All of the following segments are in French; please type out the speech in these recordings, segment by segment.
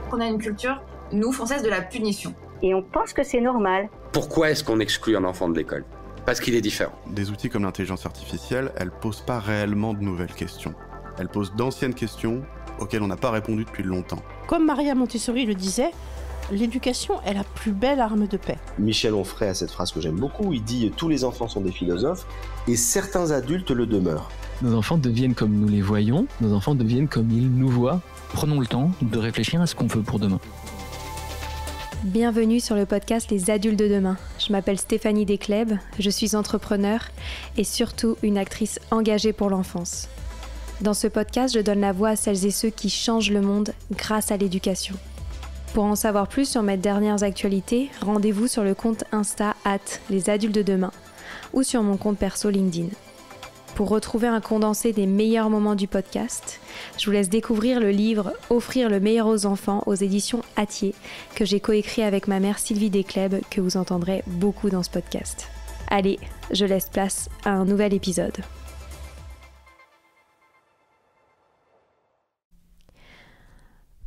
qu'on a une culture, nous, françaises, de la punition. Et on pense que c'est normal. Pourquoi est-ce qu'on exclut un enfant de l'école ? Parce qu'il est différent. Des outils comme l'intelligence artificielle, elles posent pas réellement de nouvelles questions. Elles posent d'anciennes questions auxquelles on n'a pas répondu depuis longtemps. Comme Maria Montessori le disait, l'éducation est la plus belle arme de paix. Michel Onfray a cette phrase que j'aime beaucoup, il dit « Tous les enfants sont des philosophes et certains adultes le demeurent ». Nos enfants deviennent comme nous les voyons, nos enfants deviennent comme ils nous voient. Prenons le temps de réfléchir à ce qu'on veut pour demain. Bienvenue sur le podcast Les Adultes de demain. Je m'appelle Stéphanie Desclèbes, je suis entrepreneur et surtout une actrice engagée pour l'enfance. Dans ce podcast, je donne la voix à celles et ceux qui changent le monde grâce à l'éducation. Pour en savoir plus sur mes dernières actualités, rendez-vous sur le compte Insta @lesadultesdedemain ou sur mon compte perso LinkedIn. Pour retrouver un condensé des meilleurs moments du podcast, je vous laisse découvrir le livre « Offrir le meilleur aux enfants » aux éditions Hatier, que j'ai coécrit avec ma mère Sylvie Desclèbes, que vous entendrez beaucoup dans ce podcast. Allez, je laisse place à un nouvel épisode.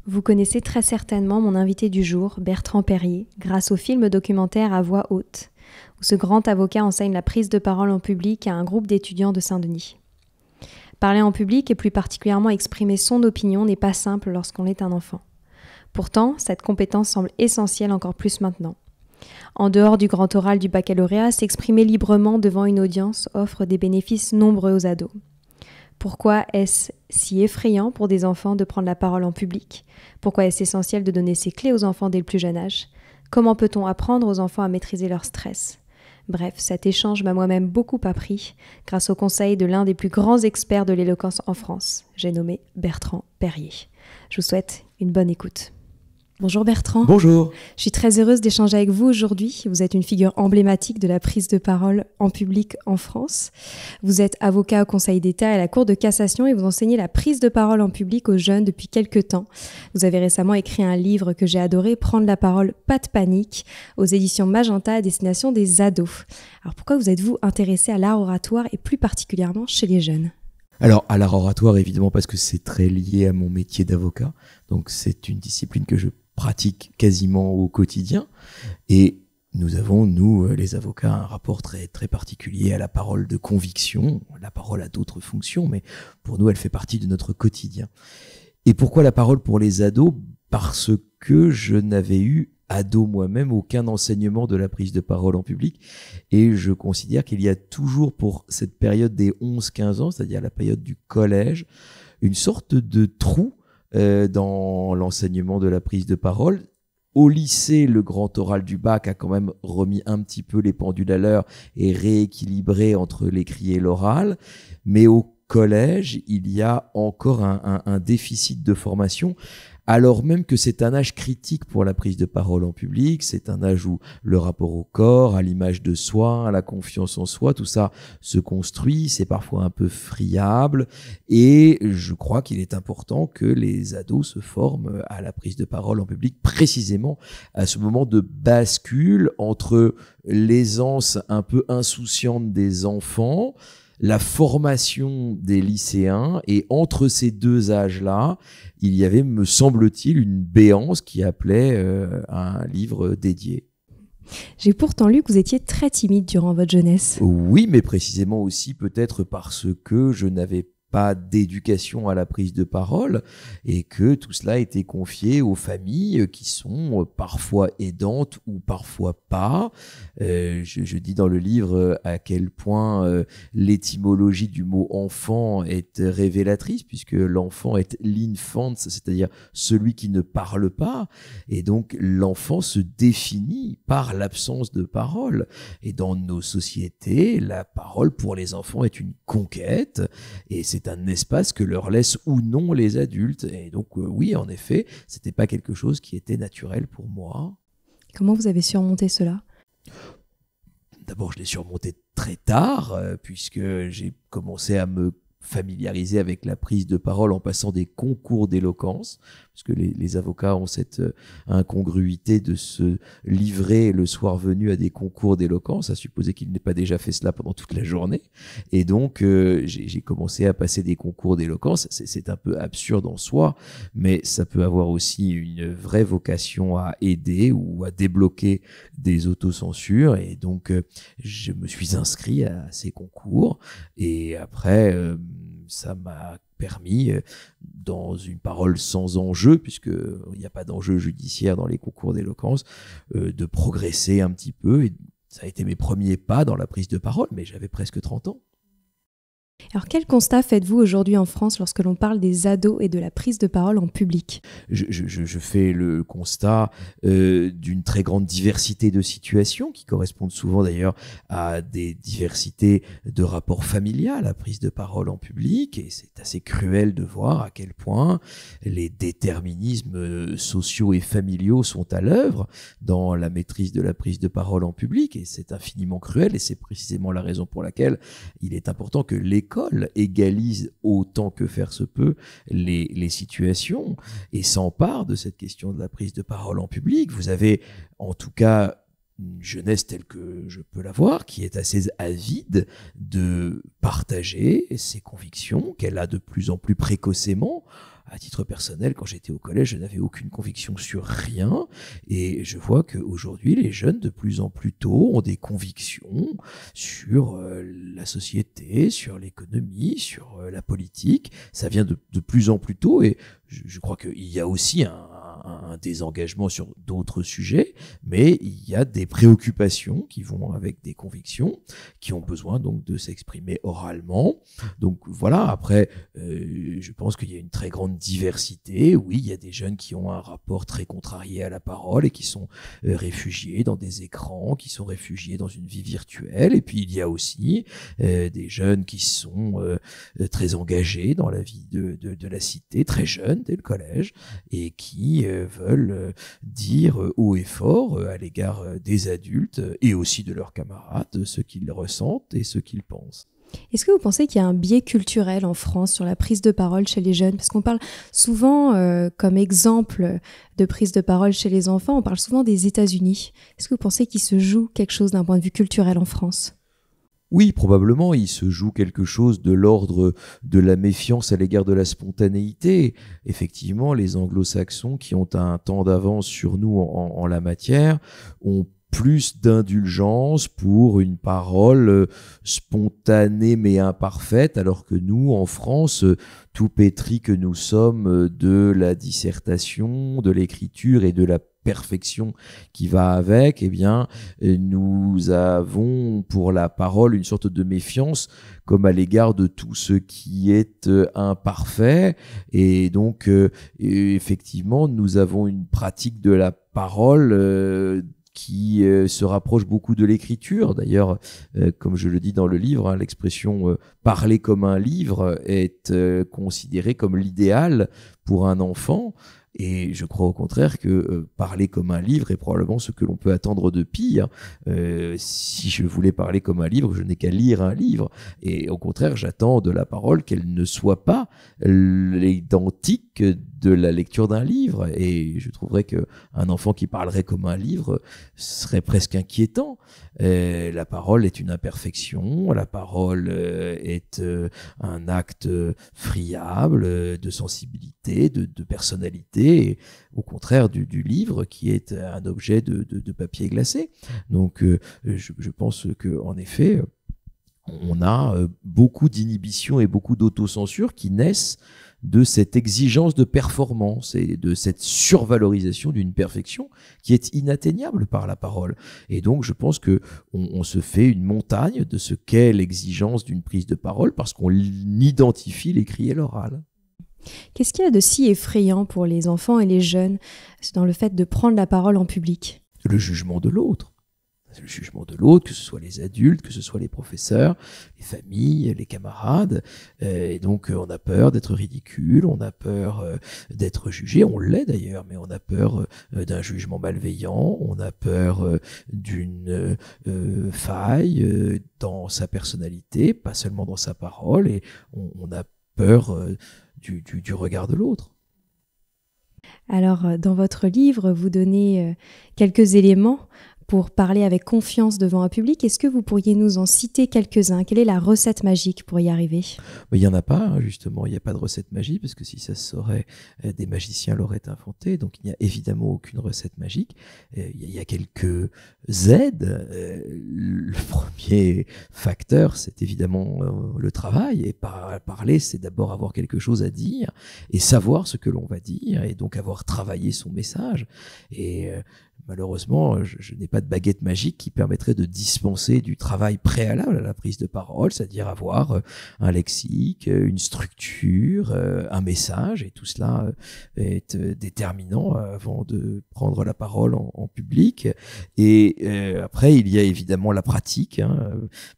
Vous connaissez très certainement mon invité du jour, Bertrand Perrier, grâce au film documentaire à voix haute, où ce grand avocat enseigne la prise de parole en public à un groupe d'étudiants de Saint-Denis. Parler en public et plus particulièrement exprimer son opinion n'est pas simple lorsqu'on est un enfant. Pourtant, cette compétence semble essentielle encore plus maintenant. En dehors du grand oral du baccalauréat, s'exprimer librement devant une audience offre des bénéfices nombreux aux ados. Pourquoi est-ce si effrayant pour des enfants de prendre la parole en public ? Pourquoi est-ce essentiel de donner ces clés aux enfants dès le plus jeune âge ? Comment peut-on apprendre aux enfants à maîtriser leur stress ? Bref, cet échange m'a moi-même beaucoup appris grâce au conseil de l'un des plus grands experts de l'éloquence en France. J'ai nommé Bertrand Perrier. Je vous souhaite une bonne écoute. Bonjour Bertrand. Bonjour. Je suis très heureuse d'échanger avec vous aujourd'hui. Vous êtes une figure emblématique de la prise de parole en public en France. Vous êtes avocat au Conseil d'État et à la Cour de cassation et vous enseignez la prise de parole en public aux jeunes depuis quelques temps. Vous avez récemment écrit un livre que j'ai adoré, Prendre la parole, pas de panique, aux éditions Magenta à destination des ados. Alors pourquoi vous êtes-vous intéressé à l'art oratoire et plus particulièrement chez les jeunes ? Alors, à l'art oratoire, évidemment, parce que c'est très lié à mon métier d'avocat. Donc, c'est une discipline que je pratique quasiment au quotidien. Et nous avons, nous, les avocats, un rapport très, très particulier à la parole de conviction. La parole a d'autres fonctions, mais pour nous, elle fait partie de notre quotidien. Et pourquoi la parole pour les ados ? Parce que je n'avais eu, ado moi-même, aucun enseignement de la prise de parole en public. Et je considère qu'il y a toujours pour cette période des 11-15 ans, c'est-à-dire la période du collège, une sorte de trou dans l'enseignement de la prise de parole. Au lycée, le grand oral du bac a quand même remis un petit peu les pendules à l'heure et rééquilibré entre l'écrit et l'oral. Mais au collège, il y a encore un déficit de formation, alors même que c'est un âge critique pour la prise de parole en public. C'est un âge où le rapport au corps, à l'image de soi, à la confiance en soi, tout ça se construit, c'est parfois un peu friable, et je crois qu'il est important que les ados se forment à la prise de parole en public, précisément à ce moment de bascule entre l'aisance un peu insouciante des enfants, la formation des lycéens, et entre ces deux âges-là, il y avait, me semble-t-il, une béance qui appelait un livre dédié. J'ai pourtant lu que vous étiez très timide durant votre jeunesse. Oui, mais précisément aussi peut-être parce que je n'avais pas d'éducation à la prise de parole et que tout cela était confié aux familles qui sont parfois aidantes ou parfois pas. Je dis dans le livre à quel point l'étymologie du mot enfant est révélatrice, puisque l'enfant est l'infant, c'est-à-dire celui qui ne parle pas, et donc l'enfant se définit par l'absence de parole. Et dans nos sociétés, la parole pour les enfants est une conquête, et c'est un espace que leur laissent ou non les adultes. Et donc oui, en effet, c'était pas quelque chose qui était naturel pour moi. Comment vous avez surmonté cela ? D'abord, je l'ai surmonté très tard, puisque j'ai commencé à me familiarisé avec la prise de parole en passant des concours d'éloquence, parce que les avocats ont cette incongruité de se livrer le soir venu à des concours d'éloquence, à supposer qu'ils n'aient pas déjà fait cela pendant toute la journée. Et donc, j'ai commencé à passer des concours d'éloquence. C'est un peu absurde en soi, mais ça peut avoir aussi une vraie vocation à aider ou à débloquer des autocensures. Et donc, je me suis inscrit à ces concours. Et après, ça m'a permis, dans une parole sans enjeu, puisqu'il n'y a pas d'enjeu judiciaire dans les concours d'éloquence, de progresser un petit peu. Et ça a été mes premiers pas dans la prise de parole, mais j'avais presque 30 ans. Alors, quel constat faites-vous aujourd'hui en France lorsque l'on parle des ados et de la prise de parole en public ? Je fais le constat d'une très grande diversité de situations qui correspondent souvent d'ailleurs à des diversités de rapports familiales, la prise de parole en public, et c'est assez cruel de voir à quel point les déterminismes sociaux et familiaux sont à l'œuvre dans la maîtrise de la prise de parole en public, et c'est infiniment cruel, et c'est précisément la raison pour laquelle il est important que l'école égalise autant que faire se peut les situations et s'empare de cette question de la prise de parole en public. Vous avez en tout cas une jeunesse telle que je peux la voir, qui est assez avide de partager ses convictions, qu'elle a de plus en plus précocement. À titre personnel, quand j'étais au collège, je n'avais aucune conviction sur rien, et je vois qu'aujourd'hui, les jeunes, de plus en plus tôt, ont des convictions sur la société, sur l'économie, sur la politique. Ça vient de plus en plus tôt, et je crois qu'il y a aussi un désengagement sur d'autres sujets, mais il y a des préoccupations qui vont avec des convictions, qui ont besoin donc de s'exprimer oralement. Donc voilà, après, je pense qu'il y a une très grande diversité. Oui, il y a des jeunes qui ont un rapport très contrarié à la parole et qui sont réfugiés dans des écrans, qui sont réfugiés dans une vie virtuelle. Et puis il y a aussi des jeunes qui sont très engagés dans la vie de la cité, très jeunes dès le collège, et qui veulent dire haut et fort à l'égard des adultes et aussi de leurs camarades ce qu'ils ressentent et ce qu'ils pensent. Est-ce que vous pensez qu'il y a un biais culturel en France sur la prise de parole chez les jeunes ? Parce qu'on parle souvent, comme exemple de prise de parole chez les enfants, on parle souvent des États-Unis. Est-ce que vous pensez qu'il se joue quelque chose d'un point de vue culturel en France ? Oui, probablement, il se joue quelque chose de l'ordre de la méfiance à l'égard de la spontanéité. Effectivement, les anglo-saxons, qui ont un temps d'avance sur nous en la matière, ont plus d'indulgence pour une parole spontanée mais imparfaite, alors que nous, en France, tout pétris que nous sommes de la dissertation, de l'écriture et de la perfection qui va avec, eh bien, nous avons pour la parole une sorte de méfiance comme à l'égard de tout ce qui est imparfait, et donc effectivement nous avons une pratique de la parole qui se rapproche beaucoup de l'écriture. D'ailleurs, comme je le dis dans le livre, l'expression « parler comme un livre » est considérée comme l'idéal pour un enfant. Et je crois au contraire que parler comme un livre est probablement ce que l'on peut attendre de pire. Si je voulais parler comme un livre, je n'ai qu'à lire un livre. Et au contraire, j'attends de la parole qu'elle ne soit pas l'identique de la lecture d'un livre. Et je trouverais qu'un enfant qui parlerait comme un livre serait presque inquiétant. La parole est une imperfection, la parole est un acte friable de sensibilité, de personnalité, et au contraire du livre qui est un objet de papier glacé. Donc je pense qu'en effet, on a beaucoup d'inhibitions et beaucoup d'autocensure qui naissent de cette exigence de performance et de cette survalorisation d'une perfection qui est inatteignable par la parole. Et donc, je pense qu'on se fait une montagne de ce qu'est l'exigence d'une prise de parole parce qu'on identifie l'écrit et l'oral. Qu'est-ce qu'il y a de si effrayant pour les enfants et les jeunes dans le fait de prendre la parole en public ? Le jugement de l'autre. le jugement de l'autre, que ce soit les adultes, que ce soit les professeurs, les familles, les camarades. Et donc, on a peur d'être ridicule, on a peur d'être jugé, on l'est d'ailleurs, mais on a peur d'un jugement malveillant, on a peur d'une faille dans sa personnalité, pas seulement dans sa parole, et on a peur du regard de l'autre. Alors, dans votre livre, vous donnez quelques éléments pour parler avec confiance devant un public. Est-ce que vous pourriez nous en citer quelques-uns? Quelle est la recette magique pour y arriver? Il n'y en a pas, justement. Il n'y a pas de recette magique, parce que si ça se saurait, des magiciens l'auraient inventé. Donc, il n'y a évidemment aucune recette magique. Il y a quelques aides. Le premier facteur, c'est évidemment le travail. Et parler, c'est d'abord avoir quelque chose à dire et savoir ce que l'on va dire, et donc avoir travaillé son message. Et malheureusement, je n'ai pas de baguette magique qui permettrait de dispenser du travail préalable à la prise de parole, c'est-à-dire avoir un lexique, une structure, un message, et tout cela est déterminant avant de prendre la parole en public. Et après, il y a évidemment la pratique.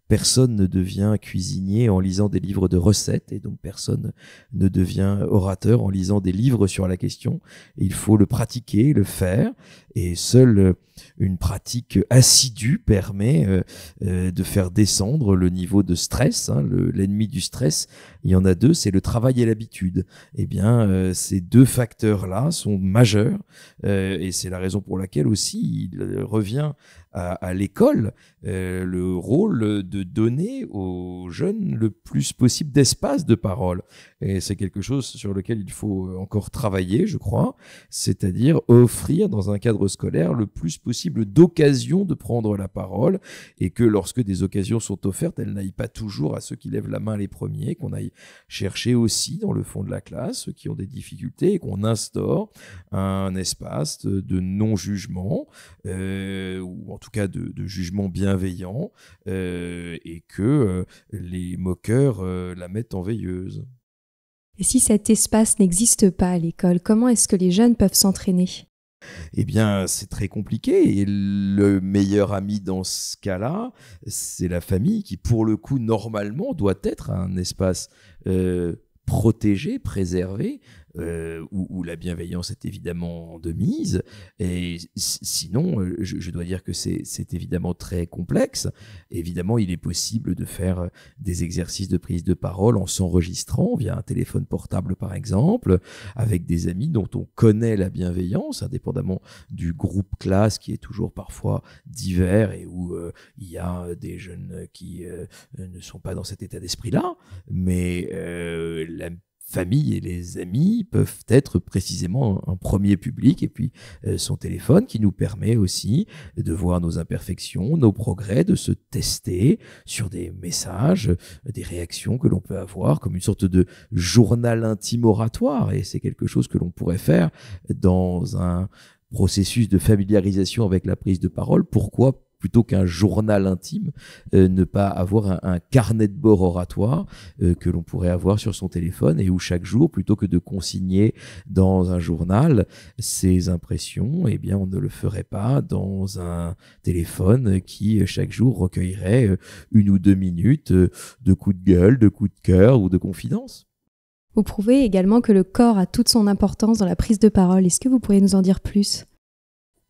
Personne ne devient cuisinier en lisant des livres de recettes, et donc personne ne devient orateur en lisant des livres sur la question. Il faut le pratiquer, le faire, et seule une pratique assidue permet de faire descendre le niveau de stress. L'ennemi du stress, il y en a deux, c'est le travail et l'habitude. Eh bien, ces deux facteurs-là sont majeurs, et c'est la raison pour laquelle aussi il revient à l'école le rôle de donner aux jeunes le plus possible d'espace de parole. Et c'est quelque chose sur lequel il faut encore travailler, je crois, c'est-à-dire offrir dans un cadre scolaire le plus possible d'occasions de prendre la parole, et que lorsque des occasions sont offertes, elles n'aillent pas toujours à ceux qui lèvent la main les premiers, qu'on aille chercher aussi dans le fond de la classe ceux qui ont des difficultés, et qu'on instaure un espace de non-jugement, ou en tout cas de jugement bienveillant, et que les moqueurs la mettent en veilleuse. Et si cet espace n'existe pas à l'école, comment est-ce que les jeunes peuvent s'entraîner? Eh bien, c'est très compliqué, et le meilleur ami dans ce cas-là, c'est la famille qui, pour le coup, normalement, doit être un espace protégé, préservé, où la bienveillance est évidemment de mise. Et sinon, je dois dire que c'est évidemment très complexe. Évidemment, il est possible de faire des exercices de prise de parole en s'enregistrant via un téléphone portable, par exemple, avec des amis dont on connaît la bienveillance, indépendamment du groupe classe qui est toujours parfois divers, et où il y a des jeunes qui ne sont pas dans cet état d'esprit-là. Mais la famille et les amis peuvent être précisément un premier public, et puis son téléphone qui nous permet aussi de voir nos imperfections, nos progrès, de se tester sur des messages, des réactions que l'on peut avoir, comme une sorte de journal intime oratoire. Et c'est quelque chose que l'on pourrait faire dans un processus de familiarisation avec la prise de parole. Pourquoi, plutôt qu'un journal intime, ne pas avoir un carnet de bord oratoire que l'on pourrait avoir sur son téléphone, et où chaque jour, plutôt que de consigner dans un journal ses impressions, eh bien on ne le ferait pas dans un téléphone qui chaque jour recueillerait 1 ou 2 minutes de coups de gueule, de coups de cœur ou de confidence. Vous prouvez également que le corps a toute son importance dans la prise de parole. Est-ce que vous pourriez nous en dire plus ?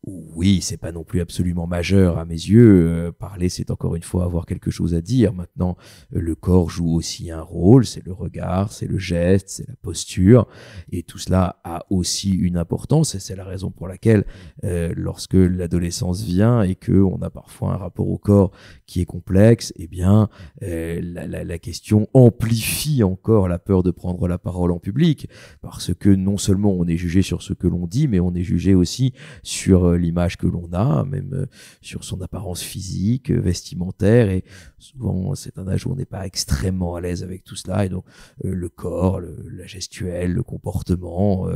Oui, c'est pas non plus absolument majeur à mes yeux. Parler, c'est encore une fois avoir quelque chose à dire. Maintenant, le corps joue aussi un rôle. C'est le regard, c'est le geste, c'est la posture. Et tout cela a aussi une importance. Et c'est la raison pour laquelle, lorsque l'adolescence vient et qu'on a parfois un rapport au corps qui est complexe, eh bien, la question amplifie encore la peur de prendre la parole en public. Parce que non seulement on est jugé sur ce que l'on dit, mais on est jugé aussi sur l'image que l'on a, même sur son apparence physique, vestimentaire, et souvent c'est un âge où on n'est pas extrêmement à l'aise avec tout cela, et donc le corps, la gestuelle, le comportement,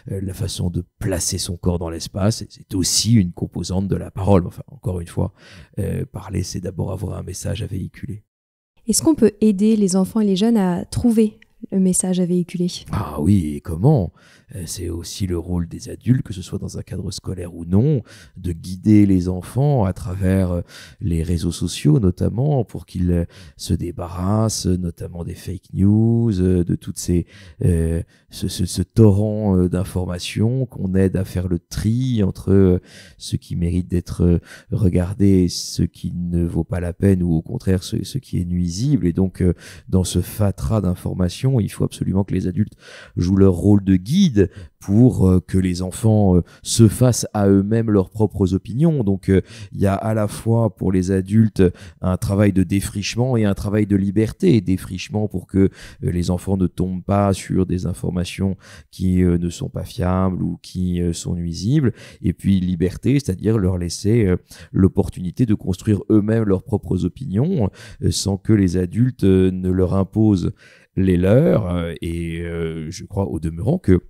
la façon de placer son corps dans l'espace, c'est aussi une composante de la parole. Enfin, encore une fois, parler, c'est d'abord avoir un message à véhiculer. Est-ce qu'on peut aider les enfants et les jeunes à trouver le message à véhiculer. Ah oui, et comment ? C'est aussi le rôle des adultes, que ce soit dans un cadre scolaire ou non, de guider les enfants à travers les réseaux sociaux notamment, pour qu'ils se débarrassent notamment des fake news, de toutes ce torrent d'informations, qu'on aide à faire le tri entre ce qui mérite d'être regardé et ce qui ne vaut pas la peine, ou au contraire ce qui est nuisible. Et donc dans ce fatras d'informations, il faut absolument que les adultes jouent leur rôle de guide pour que les enfants se fassent à eux-mêmes leurs propres opinions. Donc il y a à la fois pour les adultes un travail de défrichement et un travail de liberté. Défrichement pour que les enfants ne tombent pas sur des informations qui ne sont pas fiables ou qui sont nuisibles. Et puis liberté, c'est-à-dire leur laisser l'opportunité de construire eux-mêmes leurs propres opinions sans que les adultes ne leur imposent les leurs. Et je crois au demeurant que,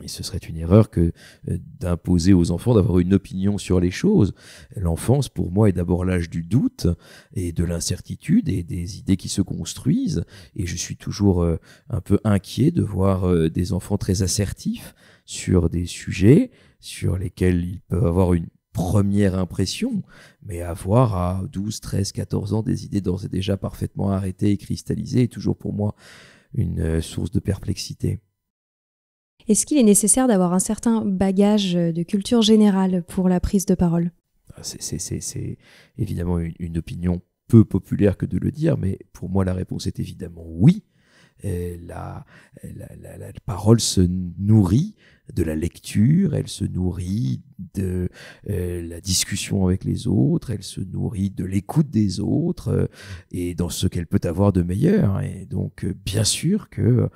et ce serait une erreur que d'imposer aux enfants d'avoir une opinion sur les choses. L'enfance, pour moi, est d'abord l'âge du doute et de l'incertitude et des idées qui se construisent. Et je suis toujours un peu inquiet de voir des enfants très assertifs sur des sujets sur lesquels ils peuvent avoir une première impression, mais avoir à 12, 13, 14 ans des idées d'ores et déjà parfaitement arrêtées et cristallisées est toujours pour moi une source de perplexité. Est-ce qu'il est nécessaire d'avoir un certain bagage de culture générale pour la prise de parole ? C'est évidemment une opinion peu populaire que de le dire, mais pour moi la réponse est évidemment oui. La parole se nourrit de la lecture, elle se nourrit de la discussion avec les autres, elle se nourrit de l'écoute des autres et dans ce qu'elle peut avoir de meilleur. Et donc bien sûr que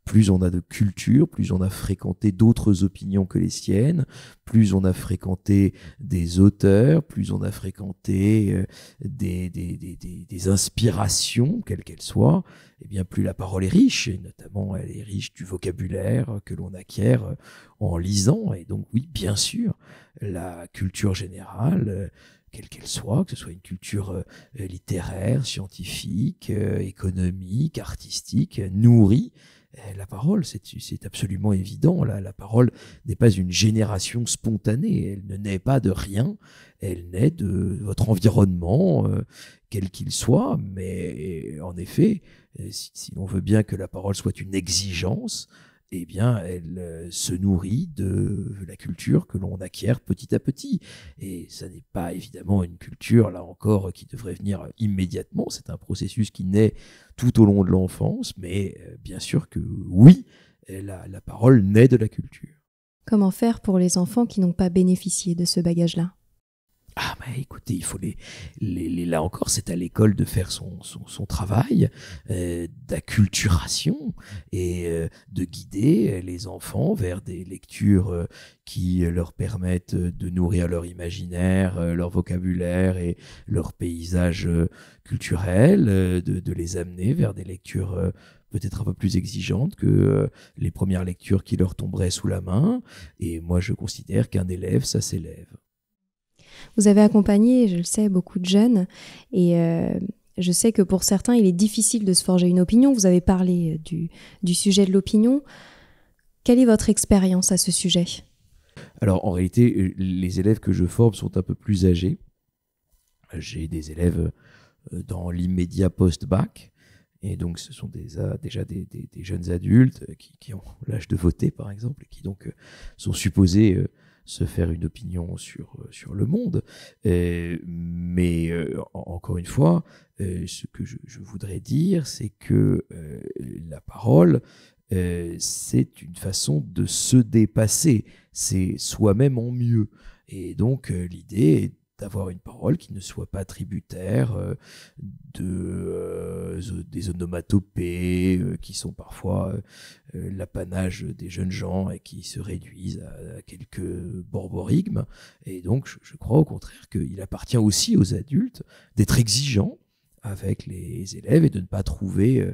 plus on a de culture, plus on a fréquenté d'autres opinions que les siennes, plus on a fréquenté des auteurs, plus on a fréquenté des inspirations, quelles qu'elles soient, et bien plus la parole est riche, et notamment elle est riche du vocabulaire que l'on acquiert en lisant. Et donc oui, bien sûr, la culture générale, quelle qu'elle soit, que ce soit une culture littéraire, scientifique, économique, artistique, nourrit la parole. C'est absolument évident. La parole n'est pas une génération spontanée, elle ne naît pas de rien, elle naît de votre environnement, quel qu'il soit, mais en effet, si l'on veut bien que la parole soit une exigence, eh bien, elle se nourrit de la culture que l'on acquiert petit à petit. Et ça n'est pas évidemment une culture, là encore, qui devrait venir immédiatement. C'est un processus qui naît tout au long de l'enfance, mais bien sûr que oui, la parole naît de la culture. Comment faire pour les enfants qui n'ont pas bénéficié de ce bagage-là ? Ah bah écoutez, il faut là encore, c'est à l'école de faire son travail d'acculturation et de guider les enfants vers des lectures qui leur permettent de nourrir leur imaginaire, leur vocabulaire et leur paysage culturel, de les amener vers des lectures peut-être un peu plus exigeantes que les premières lectures qui leur tomberaient sous la main. Et moi, je considère qu'un élève, ça s'élève. Vous avez accompagné, je le sais, beaucoup de jeunes et je sais que pour certains, il est difficile de se forger une opinion. Vous avez parlé du sujet de l'opinion. Quelle est votre expérience à ce sujet ? Alors, en réalité, les élèves que je forme sont un peu plus âgés. J'ai des élèves dans l'immédiat post-bac. Et donc, ce sont déjà des jeunes adultes qui ont l'âge de voter, par exemple, et qui donc sont supposés se faire une opinion sur le monde. Mais encore une fois, ce que je voudrais dire, c'est que la parole, c'est une façon de se dépasser. C'est soi-même en mieux. Et donc, l'idée est d'avoir une parole qui ne soit pas tributaire des onomatopées qui sont parfois l'apanage des jeunes gens et qui se réduisent à quelques borborigmes. Et donc, je crois au contraire qu'il appartient aussi aux adultes d'être exigeants avec les élèves et de ne pas trouver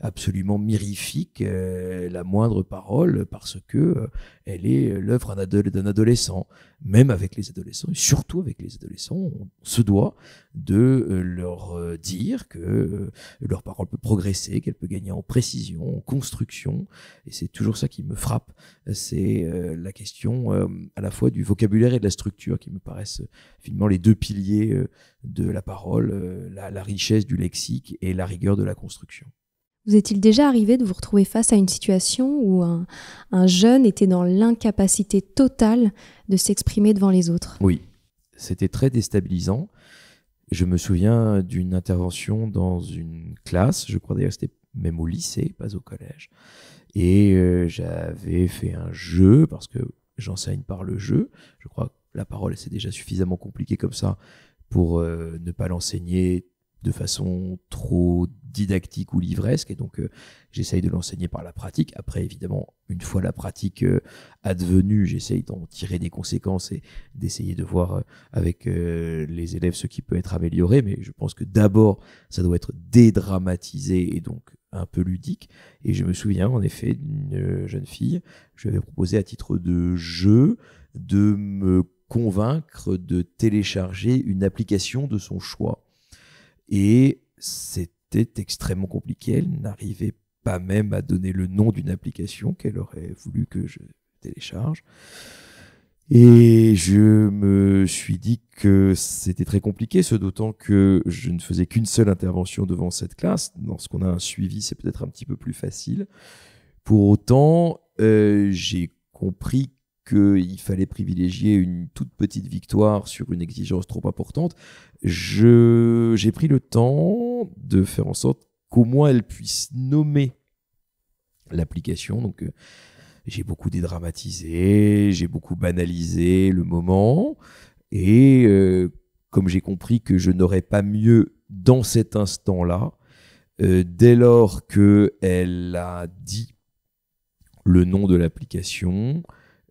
absolument mirifique la moindre parole parce que elle est l'œuvre d'un adolescent. Même avec les adolescents, et surtout avec les adolescents, on se doit de leur dire que leur parole peut progresser, qu'elle peut gagner en précision, en construction. Et c'est toujours ça qui me frappe. C'est la question à la fois du vocabulaire et de la structure qui me paraissent finalement les deux piliers de la parole, la richesse du lexique et la rigueur de la construction. Vous est-il déjà arrivé de vous retrouver face à une situation où un jeune était dans l'incapacité totale de s'exprimer devant les autres ? Oui, c'était très déstabilisant. Je me souviens d'une intervention dans une classe, je crois d'ailleurs que c'était même au lycée, pas au collège. Et j'avais fait un jeu, parce que j'enseigne par le jeu. Je crois que la parole, c'est déjà suffisamment compliqué comme ça pour ne pas l'enseigner de façon trop didactique ou livresque, et donc j'essaye de l'enseigner par la pratique. Après, évidemment, une fois la pratique advenue, j'essaye d'en tirer des conséquences et d'essayer de voir avec les élèves ce qui peut être amélioré, mais je pense que d'abord, ça doit être dédramatisé et donc un peu ludique. Et je me souviens en effet d'une jeune fille, je lui avais proposé à titre de jeu de me convaincre de télécharger une application de son choix. Et c'était extrêmement compliqué, elle n'arrivait pas même à donner le nom d'une application qu'elle aurait voulu que je télécharge. Et je me suis dit que c'était très compliqué, ce d'autant que je ne faisais qu'une seule intervention devant cette classe. Lorsqu'on a un suivi, c'est peut-être un petit peu plus facile. Pour autant, j'ai compris qu'il fallait privilégier une toute petite victoire sur une exigence trop importante. J'ai pris le temps de faire en sorte qu'au moins elle puisse nommer l'application. Donc, j'ai beaucoup dédramatisé, j'ai beaucoup banalisé le moment. Et comme j'ai compris que je n'aurais pas mieux dans cet instant-là, dès lors qu'elle a dit le nom de l'application,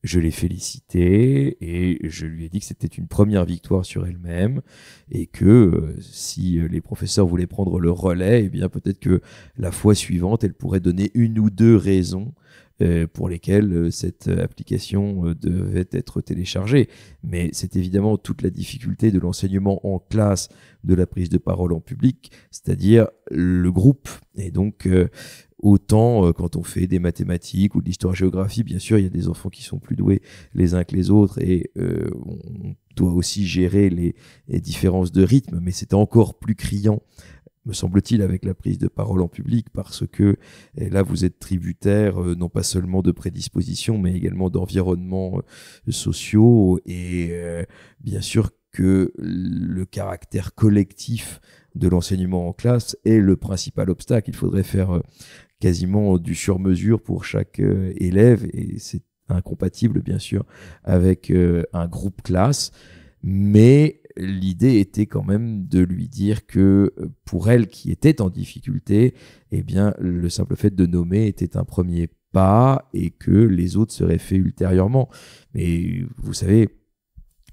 je l'ai félicitée et je lui ai dit que c'était une première victoire sur elle-même et que si les professeurs voulaient prendre le relais, eh bien peut-être que la fois suivante, elle pourrait donner une ou deux raisons pour lesquelles cette application devait être téléchargée. Mais c'est évidemment toute la difficulté de l'enseignement en classe, de la prise de parole en public, c'est-à-dire le groupe. Et donc, autant quand on fait des mathématiques ou de l'histoire-géographie, bien sûr, il y a des enfants qui sont plus doués les uns que les autres et on doit aussi gérer les différences de rythme, mais c'est encore plus criant, me semble-t-il, avec la prise de parole en public, parce que là, vous êtes tributaire non pas seulement de prédispositions, mais également d'environnements sociaux et bien sûr que le caractère collectif de l'enseignement en classe est le principal obstacle. Il faudrait faire quasiment du sur-mesure pour chaque élève et c'est incompatible bien sûr avec un groupe classe, mais l'idée était quand même de lui dire que pour elle qui était en difficulté, eh bien le simple fait de nommer était un premier pas et que les autres seraient faits ultérieurement. Mais vous savez,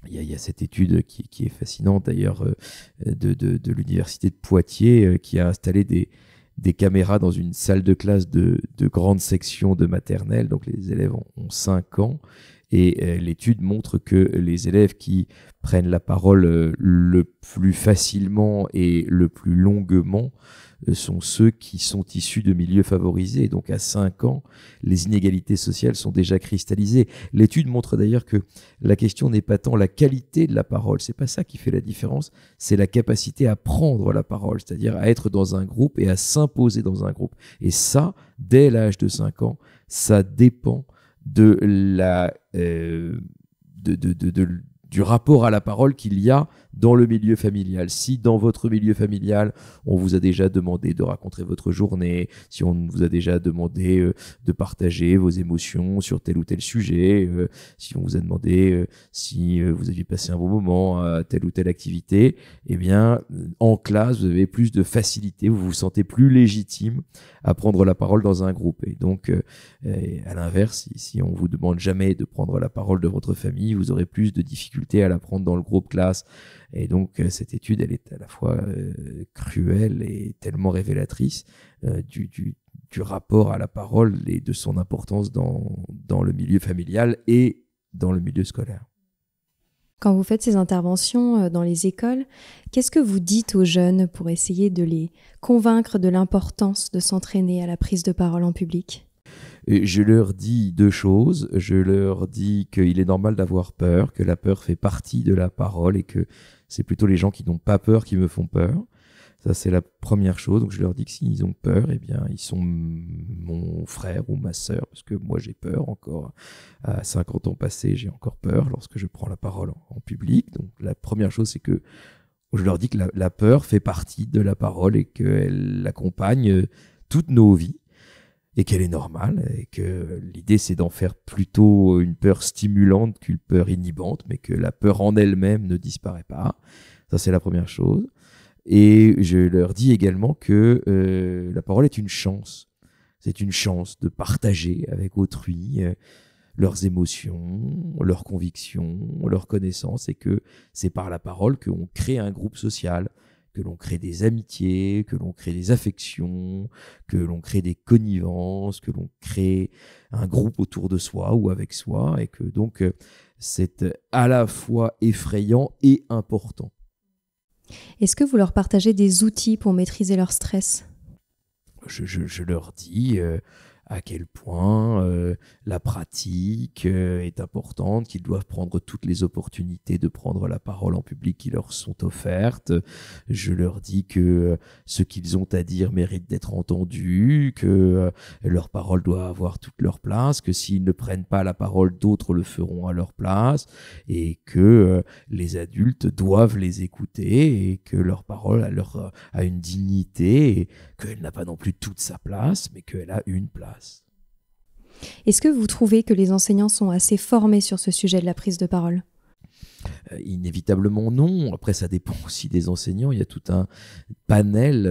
il y a cette étude qui est fascinante d'ailleurs de l'université de Poitiers qui a installé des caméras dans une salle de classe de grande section de maternelle, donc les élèves ont 5 ans, et l'étude montre que les élèves qui prennent la parole le plus facilement et le plus longuement sont ceux qui sont issus de milieux favorisés. Et donc à 5 ans, les inégalités sociales sont déjà cristallisées. L'étude montre d'ailleurs que la question n'est pas tant la qualité de la parole, c'est pas ça qui fait la différence, c'est la capacité à prendre la parole, c'est-à-dire à être dans un groupe et à s'imposer dans un groupe. Et ça, dès l'âge de 5 ans, ça dépend de du rapport à la parole qu'il y a dans le milieu familial. Si dans votre milieu familial, on vous a déjà demandé de raconter votre journée, si on vous a déjà demandé de partager vos émotions sur tel ou tel sujet, si on vous a demandé si vous aviez passé un bon moment à telle ou telle activité, eh bien, en classe, vous avez plus de facilité, vous vous sentez plus légitime à prendre la parole dans un groupe. Et donc, à l'inverse, si on vous demande jamais de prendre la parole de votre famille, vous aurez plus de difficultés à la prendre dans le groupe classe. Et donc, cette étude, elle est à la fois cruelle et tellement révélatrice du rapport à la parole et de son importance dans le milieu familial et dans le milieu scolaire. Quand vous faites ces interventions dans les écoles, qu'est-ce que vous dites aux jeunes pour essayer de les convaincre de l'importance de s'entraîner à la prise de parole en public ? Je leur dis 2 choses. Je leur dis qu'il est normal d'avoir peur, que la peur fait partie de la parole et que c'est plutôt les gens qui n'ont pas peur qui me font peur. Ça, c'est la première chose. Donc, je leur dis que s'ils ont peur, eh bien, ils sont mon frère ou ma sœur, parce que moi, j'ai peur encore. À 50 ans passés, j'ai encore peur lorsque je prends la parole en public. Donc, la première chose, c'est que je leur dis que la peur fait partie de la parole et qu'elle accompagne toutes nos vies et qu'elle est normale et que l'idée, c'est d'en faire plutôt une peur stimulante qu'une peur inhibante, mais que la peur en elle-même ne disparaît pas. Ça, c'est la première chose. Et je leur dis également que la parole est une chance. C'est une chance de partager avec autrui leurs émotions, leurs convictions, leurs connaissances, et que c'est par la parole qu'on crée un groupe social, que l'on crée des amitiés, que l'on crée des affections, que l'on crée des connivences, que l'on crée un groupe autour de soi ou avec soi, et que donc c'est à la fois effrayant et important. Est-ce que vous leur partagez des outils pour maîtriser leur stress ? Je leur dis à quel point la pratique est importante, qu'ils doivent prendre toutes les opportunités de prendre la parole en public qui leur sont offertes. Je leur dis que ce qu'ils ont à dire mérite d'être entendu, que leur parole doit avoir toute leur place, que s'ils ne prennent pas la parole, d'autres le feront à leur place, et que les adultes doivent les écouter, et que leur parole a une dignité, et qu'elle n'a pas non plus toute sa place, mais qu'elle a une place. Est-ce que vous trouvez que les enseignants sont assez formés sur ce sujet de la prise de parole ? Inévitablement non. Après, ça dépend aussi des enseignants. Il y a tout un panel.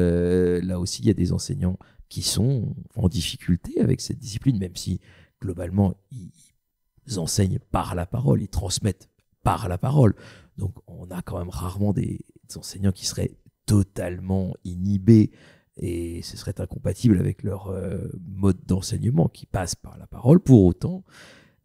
Là aussi, il y a des enseignants qui sont en difficulté avec cette discipline, même si globalement, ils enseignent par la parole, ils transmettent par la parole. Donc, on a quand même rarement des enseignants qui seraient totalement inhibés, et ce serait incompatible avec leur mode d'enseignement qui passe par la parole. Pour autant,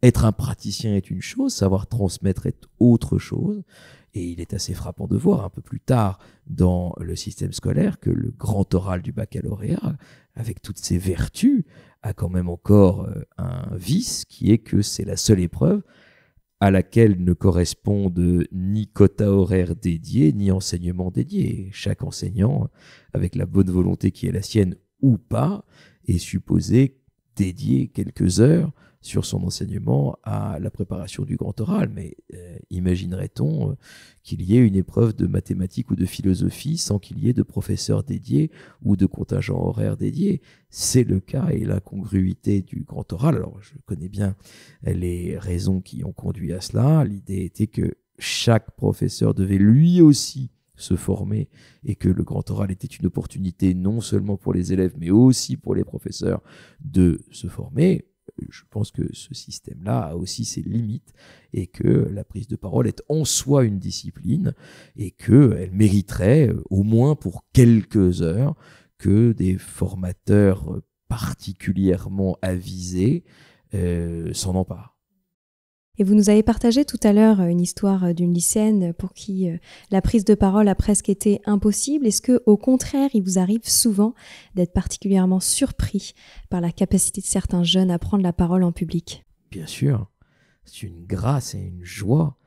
être un praticien est une chose, savoir transmettre est autre chose. Et il est assez frappant de voir un peu plus tard dans le système scolaire que le grand oral du baccalauréat, avec toutes ses vertus, a quand même encore un vice qui est que c'est la seule épreuve à laquelle ne correspondent ni quota horaire dédié, ni enseignement dédié. Chaque enseignant, avec la bonne volonté qui est la sienne ou pas, est supposé dédier quelques heures sur son enseignement à la préparation du grand oral. Mais imaginerait-on qu'il y ait une épreuve de mathématiques ou de philosophie sans qu'il y ait de professeur dédié ou de contingent horaire dédié? C'est le cas, et l'incongruité du grand oral. Alors, je connais bien les raisons qui ont conduit à cela. L'idée était que chaque professeur devait lui aussi se former, et que le grand oral était une opportunité non seulement pour les élèves, mais aussi pour les professeurs de se former. Je pense que ce système-là a aussi ses limites, et que la prise de parole est en soi une discipline, et qu'elle mériterait, au moins pour quelques heures, que des formateurs particulièrement avisés s'en emparent. Et vous nous avez partagé tout à l'heure une histoire d'une lycéenne pour qui la prise de parole a presque été impossible. Est-ce que, au contraire, il vous arrive souvent d'être particulièrement surpris par la capacité de certains jeunes à prendre la parole en public ? Bien sûr, c'est une grâce et une joie.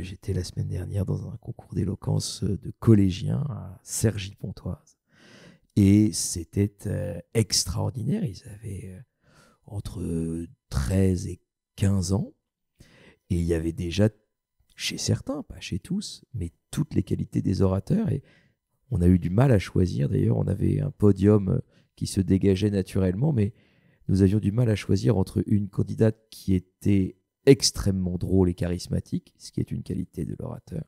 J'étais la semaine dernière dans un concours d'éloquence de collégiens à Cergy-Pontoise. Et c'était extraordinaire. Ils avaient entre 13 et 15 ans. Et il y avait déjà, chez certains, pas chez tous, mais toutes les qualités des orateurs. Et on a eu du mal à choisir. D'ailleurs, on avait un podium qui se dégageait naturellement, mais nous avions du mal à choisir entre une candidate qui était extrêmement drôle et charismatique, ce qui est une qualité de l'orateur,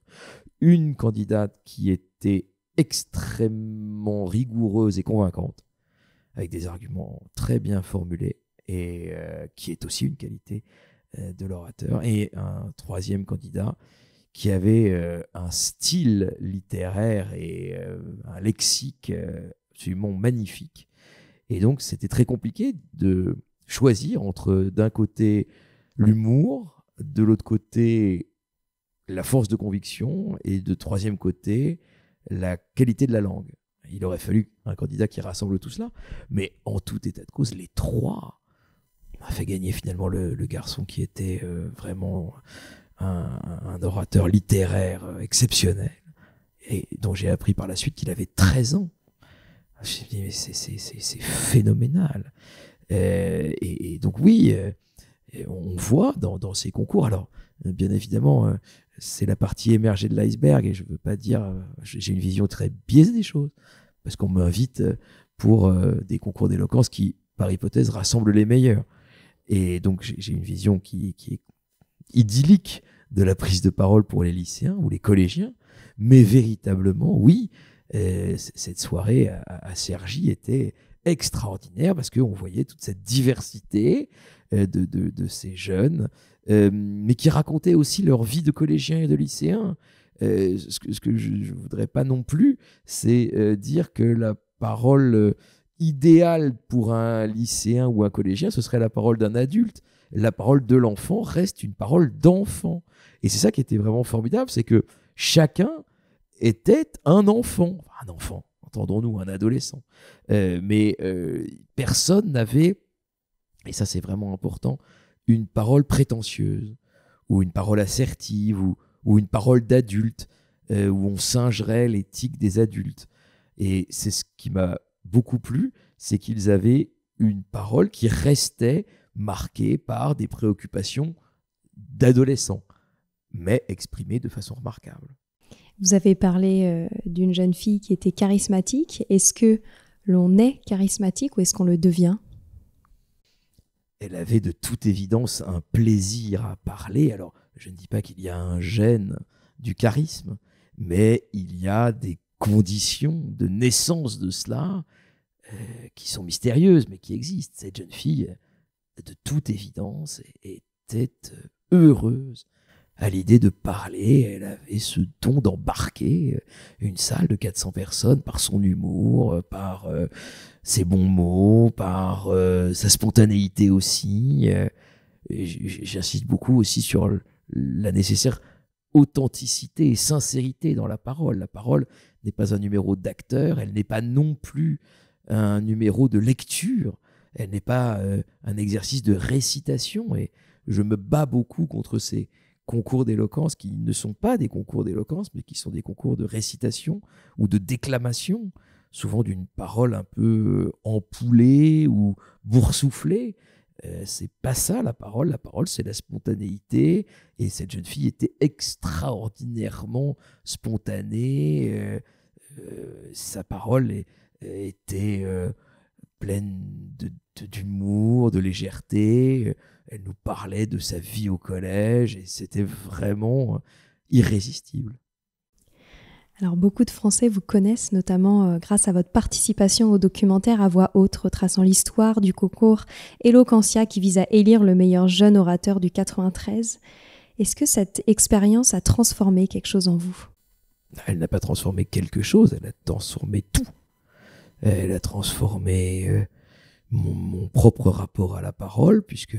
une candidate qui était extrêmement rigoureuse et convaincante, avec des arguments très bien formulés, et qui est aussi une qualité de l'orateur, et un troisième candidat qui avait un style littéraire et un lexique absolument magnifique, Et donc, c'était très compliqué de choisir entre, d'un côté, l'humour, de l'autre côté, la force de conviction, et de troisième côté, la qualité de la langue. Il aurait fallu un candidat qui rassemble tout cela, mais en tout état de cause, les trois a fait gagner finalement le garçon qui était vraiment un orateur littéraire exceptionnel, et dont j'ai appris par la suite qu'il avait 13 ans. Je me suis dit, mais c'est phénoménal. Et donc oui, on voit dans ces concours, alors bien évidemment, c'est la partie émergée de l'iceberg, et je veux pas dire, j'ai une vision très biaisée des choses, parce qu'on m'invite pour des concours d'éloquence qui, par hypothèse, rassemblent les meilleurs. Et donc j'ai une vision qui est idyllique de la prise de parole pour les lycéens ou les collégiens, mais véritablement, oui, cette soirée à Cergy était extraordinaire, parce qu'on voyait toute cette diversité de ces jeunes, mais qui racontaient aussi leur vie de collégiens et de lycéens. Ce que je ne voudrais pas non plus, c'est dire que la parole idéale pour un lycéen ou un collégien, ce serait la parole d'un adulte. La parole de l'enfant reste une parole d'enfant. Et c'est ça qui était vraiment formidable, c'est que chacun était un enfant. Un enfant, entendons-nous, un adolescent. Mais personne n'avait, et ça c'est vraiment important, une parole prétentieuse, ou une parole assertive, ou une parole d'adulte, où on singerait l'éthique des adultes. Et c'est ce qui m'a beaucoup plu, c'est qu'ils avaient une parole qui restait marquée par des préoccupations d'adolescents, mais exprimées de façon remarquable. Vous avez parlé d'une jeune fille qui était charismatique. Est-ce que l'on est charismatique ou est-ce qu'on le devient ? Elle avait de toute évidence un plaisir à parler. Alors, je ne dis pas qu'il y a un gène du charisme, mais il y a des conditions de naissance de cela qui sont mystérieuses, mais qui existent. Cette jeune fille, de toute évidence, était heureuse à l'idée de parler. Elle avait ce don d'embarquer une salle de 400 personnes par son humour, par ses bons mots, par sa spontanéité aussi. J'insiste beaucoup aussi sur la nécessaire authenticité et sincérité dans la parole. La parole n'est pas un numéro d'acteur, elle n'est pas non plus un numéro de lecture, elle n'est pas un exercice de récitation. Et je me bats beaucoup contre ces concours d'éloquence qui ne sont pas des concours d'éloquence, mais qui sont des concours de récitation ou de déclamation, souvent d'une parole un peu empoulée ou boursouflée. C'est pas ça la parole. La parole, c'est la spontanéité. Et cette jeune fille était extraordinairement spontanée. Sa parole était pleine d'humour, de légèreté. Elle nous parlait de sa vie au collège et c'était vraiment irrésistible. Alors, beaucoup de Français vous connaissent, notamment grâce à votre participation au documentaire à voix haute, retraçant l'histoire du concours Eloquentia qui vise à élire le meilleur jeune orateur du 93. Est-ce que cette expérience a transformé quelque chose en vous ? Elle n'a pas transformé quelque chose, elle a transformé tout. Elle a transformé mon propre rapport à la parole, puisque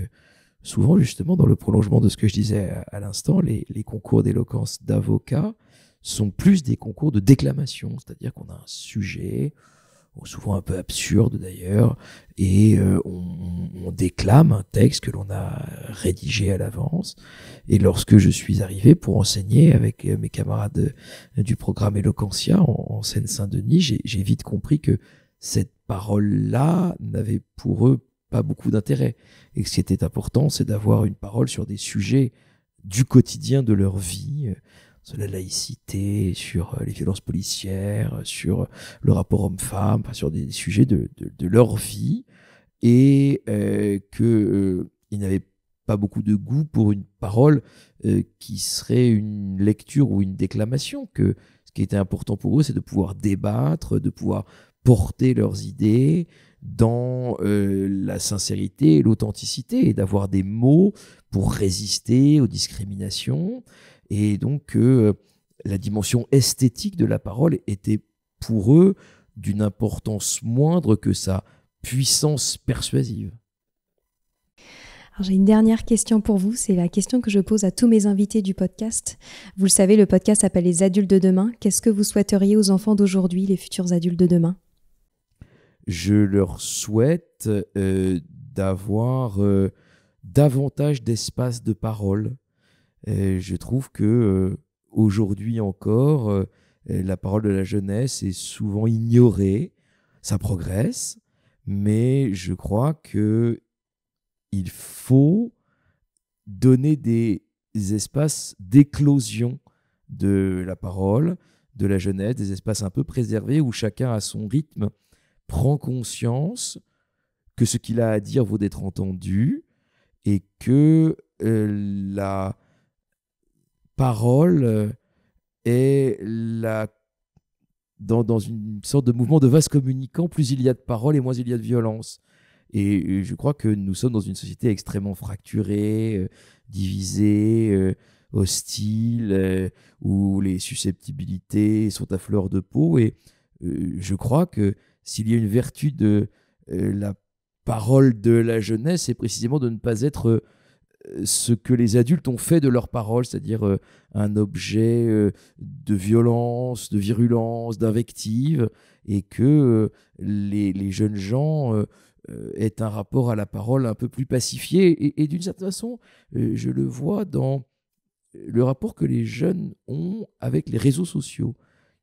souvent, justement, dans le prolongement de ce que je disais à l'instant, les concours d'éloquence d'avocats sont plus des concours de déclamation, c'est-à-dire qu'on a un sujet, souvent un peu absurde d'ailleurs, et on déclame un texte que l'on a rédigé à l'avance. Et lorsque je suis arrivé pour enseigner avec mes camarades du programme Eloquentia en Seine-Saint-Denis, j'ai vite compris que cette parole-là n'avait pour eux pas beaucoup d'intérêt. Et ce qui était important, c'est d'avoir une parole sur des sujets du quotidien de leur vie, sur la laïcité, sur les violences policières, sur le rapport homme-femme, sur des sujets de leur vie, et qu'ils n'avaient pas beaucoup de goût pour une parole qui serait une lecture ou une déclamation, que ce qui était important pour eux, c'est de pouvoir débattre, de pouvoir porter leurs idées dans la sincérité et l'authenticité, et d'avoir des mots pour résister aux discriminations. Et donc, la dimension esthétique de la parole était pour eux d'une importance moindre que sa puissance persuasive. Alors, j'ai une dernière question pour vous, c'est la question que je pose à tous mes invités du podcast. Vous le savez, le podcast s'appelle Les adultes de demain. Qu'est-ce que vous souhaiteriez aux enfants d'aujourd'hui, les futurs adultes de demain ? Je leur souhaite d'avoir davantage d'espace de parole. Je trouve que aujourd'hui encore, la parole de la jeunesse est souvent ignorée. Ça progresse, mais je crois que il faut donner des espaces d'éclosion de la parole, de la jeunesse, des espaces un peu préservés où chacun à son rythme prend conscience que ce qu'il a à dire vaut d'être entendu et que la parole est dans une sorte de mouvement de vase communicant. Plus il y a de parole et moins il y a de violence. Et je crois que nous sommes dans une société extrêmement fracturée, divisée, hostile, où les susceptibilités sont à fleur de peau. Et je crois que s'il y a une vertu de la parole de la jeunesse, c'est précisément de ne pas être ce que les adultes ont fait de leur parole, c'est-à-dire un objet de violence, de virulence, d'invective, et que les jeunes gens aient un rapport à la parole un peu plus pacifié. Et d'une certaine façon, je le vois dans le rapport que les jeunes ont avec les réseaux sociaux,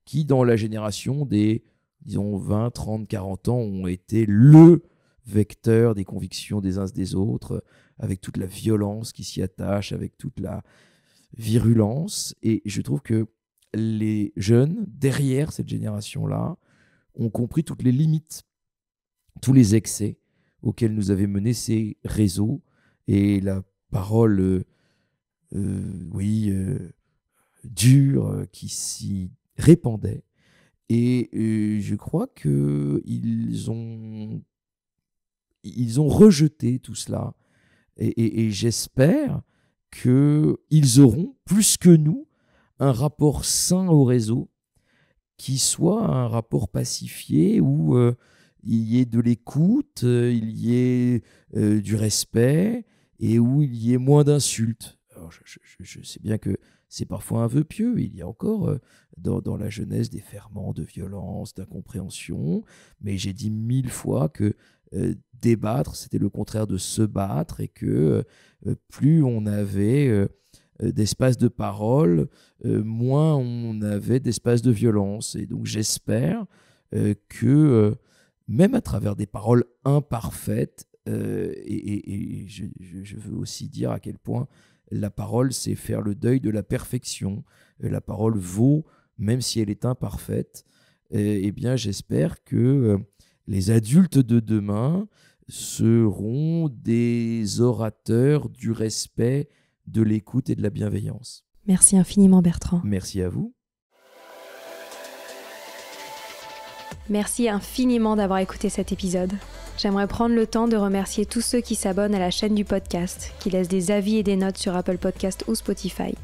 qui dans la génération des, disons, 20, 30, 40 ans ont été le vecteur des convictions des uns des autres, avec toute la violence qui s'y attache, avec toute la virulence. Et je trouve que les jeunes, derrière cette génération-là, ont compris toutes les limites, tous les excès auxquels nous avaient mené ces réseaux et la parole dure qui s'y répandait. Et je crois qu'ils ont rejeté tout cela. Et j'espère qu'ils auront, plus que nous, un rapport sain au réseau qui soit un rapport pacifié où il y ait de l'écoute, il y ait du respect et où il y ait moins d'insultes. Alors je sais bien que c'est parfois un vœu pieux. Il y a encore dans la jeunesse des ferments de violence, d'incompréhension. Mais j'ai dit 1000 fois que débattre, c'était le contraire de se battre et que plus on avait d'espace de parole, moins on avait d'espace de violence. Et donc j'espère que même à travers des paroles imparfaites, et je veux aussi dire à quel point la parole, c'est faire le deuil de la perfection. La parole vaut, même si elle est imparfaite. Eh bien, j'espère que les adultes de demain seront des orateurs du respect, de l'écoute et de la bienveillance. Merci infiniment, Bertrand. Merci à vous. Merci infiniment d'avoir écouté cet épisode. J'aimerais prendre le temps de remercier tous ceux qui s'abonnent à la chaîne du podcast, qui laissent des avis et des notes sur Apple Podcast ou Spotify.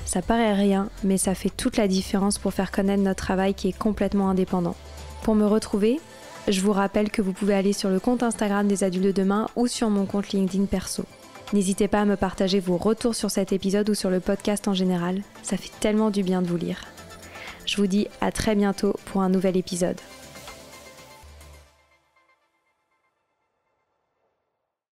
Ça paraît rien, mais ça fait toute la différence pour faire connaître notre travail qui est complètement indépendant. Pour me retrouver, je vous rappelle que vous pouvez aller sur le compte Instagram des Adultes de Demain ou sur mon compte LinkedIn perso. N'hésitez pas à me partager vos retours sur cet épisode ou sur le podcast en général, ça fait tellement du bien de vous lire. Je vous dis à très bientôt pour un nouvel épisode.